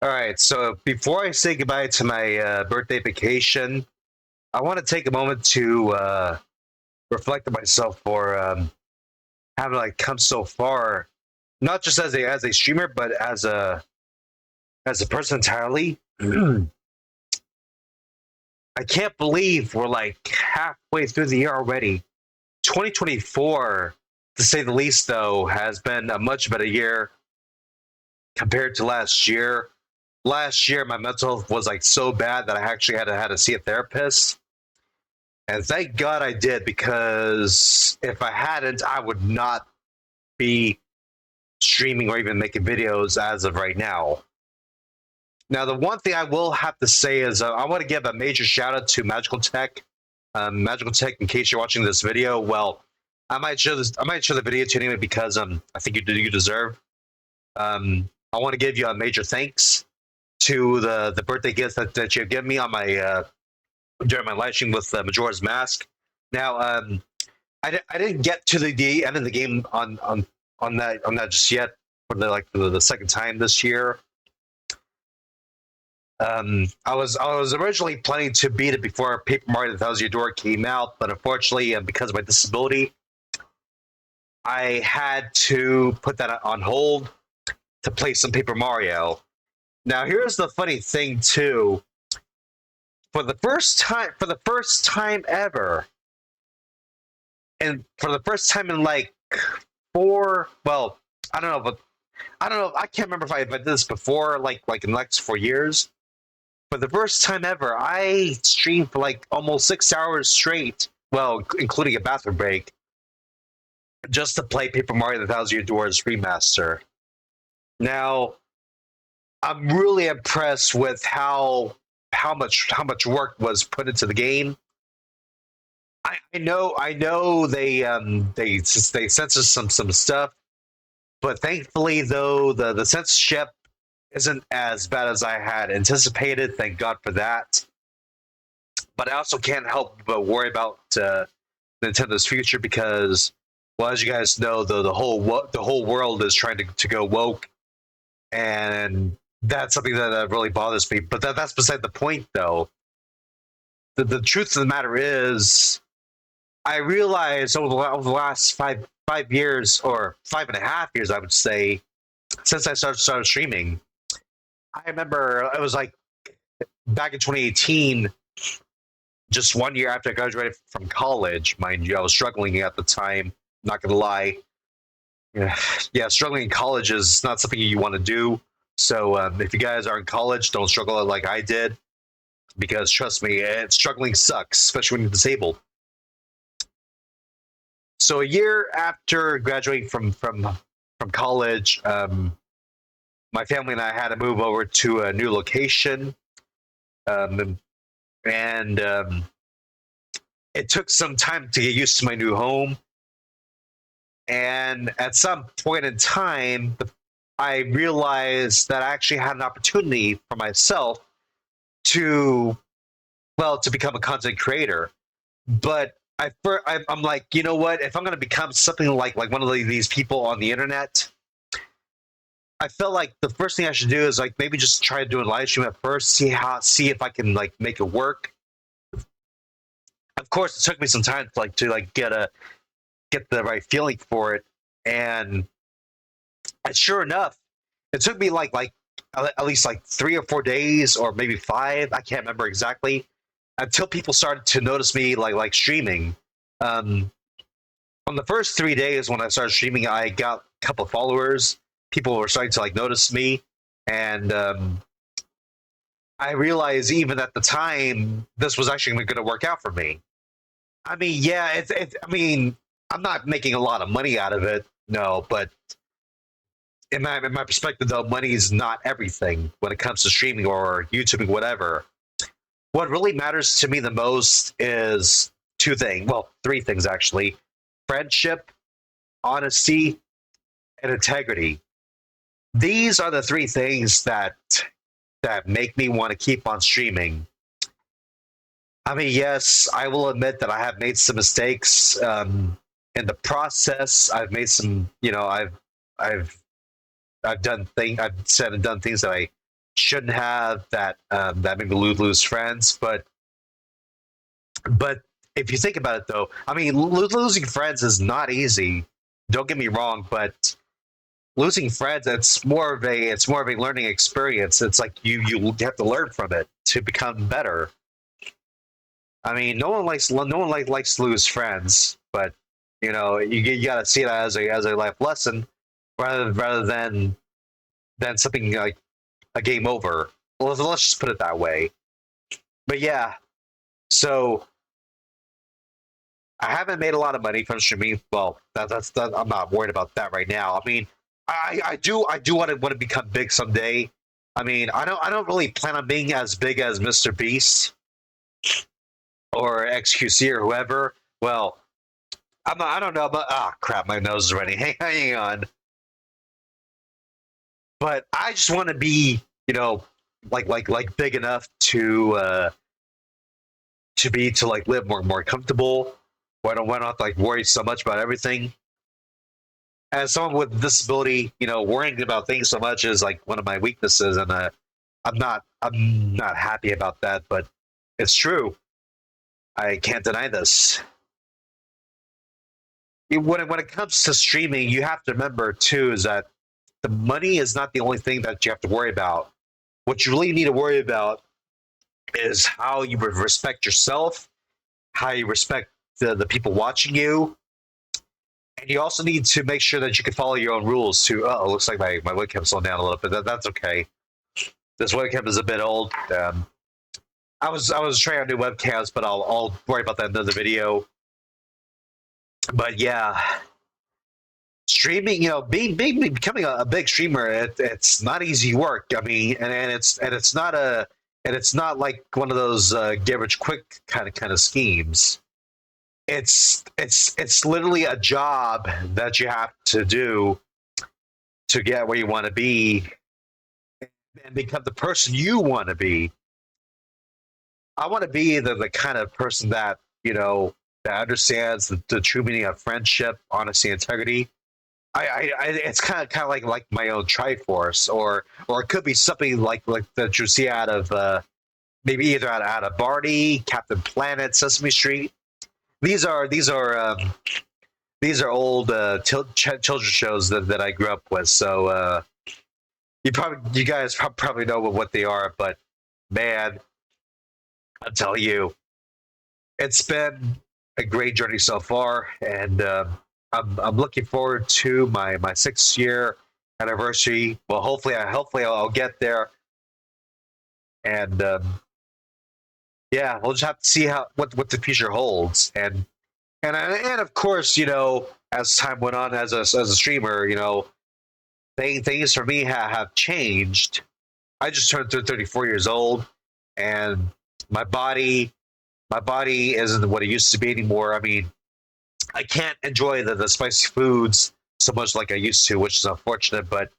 All right, so before I say goodbye to my birthday vacation, I want to take a moment to reflect on myself for having like come so far, not just as a streamer, but as a person entirely. I can't believe we're like halfway through the year already. 2024, to say the least, though, has been a much better year compared to last year. Last year, my mental health was like so bad that I actually had to see a therapist. And thank God I did, because if I hadn't, I would not be streaming or even making videos as of right now. Now, the one thing I will have to say is I want to give a major shout out to Magical Tech. Magical Tech, in case you're watching this video, well, I might show this. I might show the video to you anyway because I think you deserve. I want to give you a major thanks to the birthday gifts that you've given me on my during my live stream with Majora's Mask. Now, I didn't get to the end of the game on that just yet for the second time this year. I was originally planning to beat it before Paper Mario: The Thousand Year Door came out, but unfortunately, because of my disability, I had to put that on hold to play some Paper Mario. Now, here's the funny thing too. For the first time ever, and for the first time in like four, well, I don't know, but I don't know. I can't remember if I did this before, like in the next 4 years. For the first time ever, I streamed for like almost 6 hours straight. Well, including a bathroom break, just to play Paper Mario: The Thousand Year Doors remaster. Now, I'm really impressed with how much work was put into the game. I know they censor some stuff, but thankfully though the censorship isn't as bad as I had anticipated. Thank God for that. But I also can't help but worry about Nintendo's future because, well, as you guys know, the whole world is trying to go woke, and that's something that really bothers me. But that's beside the point, though. The truth of the matter is, I realized over the last five years, or 5.5 years, I would say, since I started streaming. I remember it was like back in 2018, just 1 year after I graduated from college. Mind you, I was struggling at the time. Not gonna lie, yeah, yeah, struggling in college is not something you want to do. So if you guys are in college, don't struggle like I did, because trust me, struggling sucks, especially when you're disabled. So a year after graduating from college, my family and I had to move over to a new location, and it took some time to get used to my new home. And at some point in time, I realized that I actually had an opportunity for myself to, well, to become a content creator. But I'm like, you know what? If I'm going to become something like one of these people on the internet, I felt like the first thing I should do is like maybe just try to do a live stream at first, see if I can like make it work. Of course, it took me some time to get the right feeling for it, and sure enough, it took me like at least like 3 or 4 days, or maybe five. I can't remember exactly, until people started to notice me like streaming. Um, on the first 3 days when I started streaming, I got a couple of followers. People were starting to like notice me, and I realized even at the time this was actually going to work out for me. I mean, yeah, I mean, I'm not making a lot of money out of it, no, but in my perspective, though, money is not everything when it comes to streaming or YouTubing, whatever. What really matters to me the most is two things. Well, three things actually: friendship, honesty, and integrity. These are the three things that make me want to keep on streaming. I mean, yes, I will admit that I have made some mistakes in the process. I've made some, I've I've said and done things that shouldn't have, that maybe lose friends. But if you think about it, though, I mean, losing friends is not easy. Don't get me wrong, but losing friends, it's more of a learning experience. It's like you have to learn from it to become better. I mean, no one likes to lose friends, but you got to see it as a life lesson rather than something like a game over. Well, let's just put it that way. But yeah, so I haven't made a lot of money from streaming. Well, I'm not worried about that right now. I mean, I do want to become big someday. I mean, I don't really plan on being as big as Mr. Beast or XQC or whoever. Well, I don't know, but crap, my nose is running. Hang on. But I just want to be, like big enough to like live more comfortable. Where I don't have to like worry so much about everything. As someone with a disability, worrying about things so much is like one of my weaknesses, and I'm not happy about that. But it's true. I can't deny this. When it comes to streaming, you have to remember too is that the money is not the only thing that you have to worry about. What you really need to worry about is how you respect yourself, how you respect the people watching you, and you also need to make sure that you can follow your own rules too. Oh, it looks like my webcam's slowing down a little bit. That's okay. This webcam is a bit old. I was trying out new webcams, but I'll worry about that in another video. But yeah, streaming, being becoming a big streamer, it's not easy work. I mean, and it's not like one of those get rich quick kind of schemes. It's literally a job that you have to do to get where you want to be and become the person you want to be. I want to be the kind of person that that understands the true meaning of friendship, honesty, integrity. It's kind of like my own Triforce, or it could be something like that you see out of maybe either out of Barney, Captain Planet, Sesame Street. These are these are old children's shows that I grew up with. So you guys probably know what they are, but man, I'll tell you, it's been a great journey so far, and I'm looking forward to my 6 year anniversary. Well, hopefully I'll get there, and yeah, we'll just have to see what the future holds, and of course, as time went on as a streamer, things for me have changed. I just turned 34 years old, and my body my body isn't what it used to be anymore. I mean, I can't enjoy the spicy foods so much like I used to, which is unfortunate, but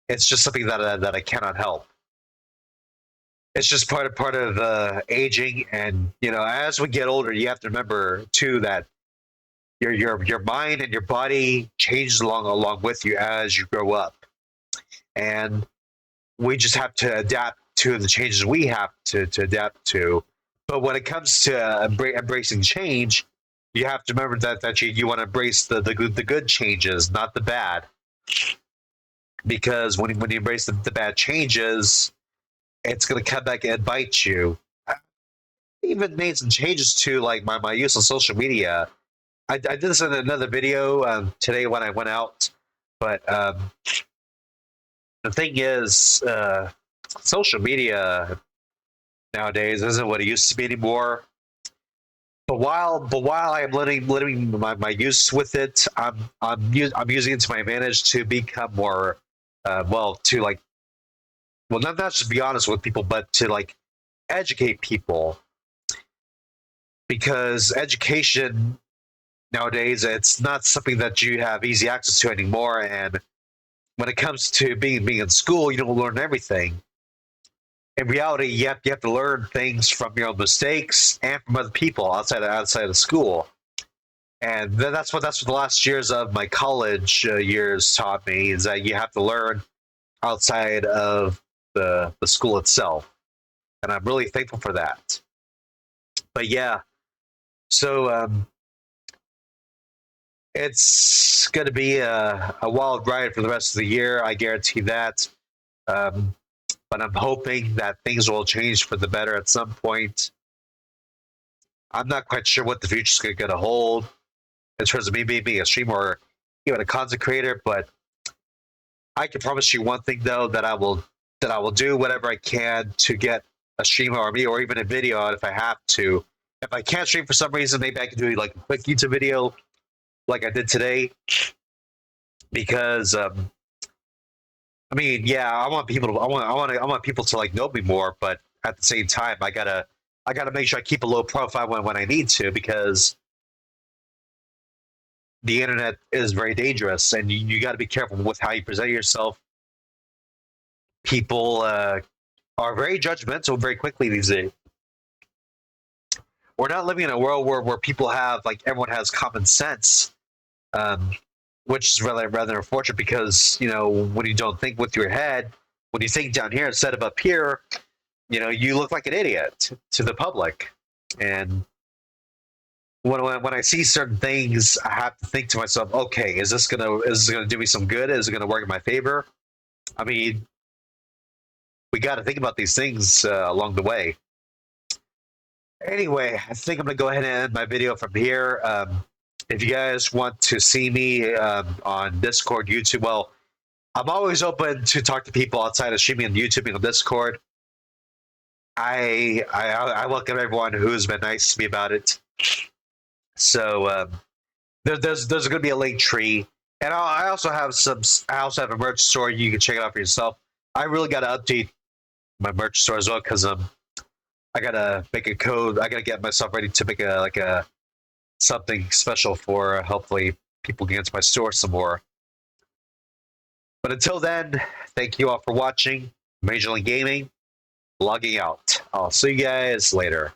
it's just something that I cannot help. It's just part of aging, and as we get older, you have to remember too that your mind and your body changes along with you as you grow up, and we just have to adapt to the changes we have to adapt to. But when it comes to embracing change, you have to remember that you want to embrace the good changes, not the bad. Because when you embrace the bad changes, it's going to come back and bite you. I even made some changes to like my use of social media. I did this in another video today when I went out, but the thing is, social media nowadays isn't what it used to be anymore. But while I'm letting my use with it, I'm using it to my advantage to become more well to like not just be honest with people, but to like educate people, because education nowadays it's not something that you have easy access to anymore. And when it comes to being in school, you don't learn everything. In reality, you have to learn things from your own mistakes and from other people outside of school. And that's what the last years of my college years taught me, is that you have to learn outside of the school itself, and I'm really thankful for that. But yeah, so it's going to be a wild ride for the rest of the year. I guarantee that. Um, but I'm hoping that things will change for the better at some point. I'm not quite sure what the future is going to hold in terms of me being a streamer or even a content creator, but I can promise you one thing though, that I will do whatever I can to get a stream or me or even a video out if I have to. If I can't stream for some reason, maybe I can do like a quick YouTube video like I did today. Because I mean, yeah, I want people to I want people to like know me more, but at the same time I gotta make sure I keep a low profile when I need to, because the internet is very dangerous and you got to be careful with how you present yourself. People are very judgmental very quickly these days. We're not living in a world where people have like everyone has common sense, um, which is rather unfortunate, because when you don't think with your head, when you think down here instead of up here, you look like an idiot to the public. And when I see certain things, I have to think to myself, okay, is this gonna do me some good? Is it gonna work in my favor? I mean, we got to think about these things along the way. Anyway, I think I'm gonna go ahead and end my video from here. If you guys want to see me on Discord, YouTube, well, I'm always open to talk to people outside of streaming and YouTubing on Discord. I welcome everyone who's been nice to me about it. So there's going to be a link tree, and I also have a merch store. You can check it out for yourself. I really got to update my merch store as well, because I gotta make a code. I gotta get myself ready to make a something special for hopefully people can get to my store some more. But until then, thank you all for watching. Major League Gaming, logging out. I'll see you guys later.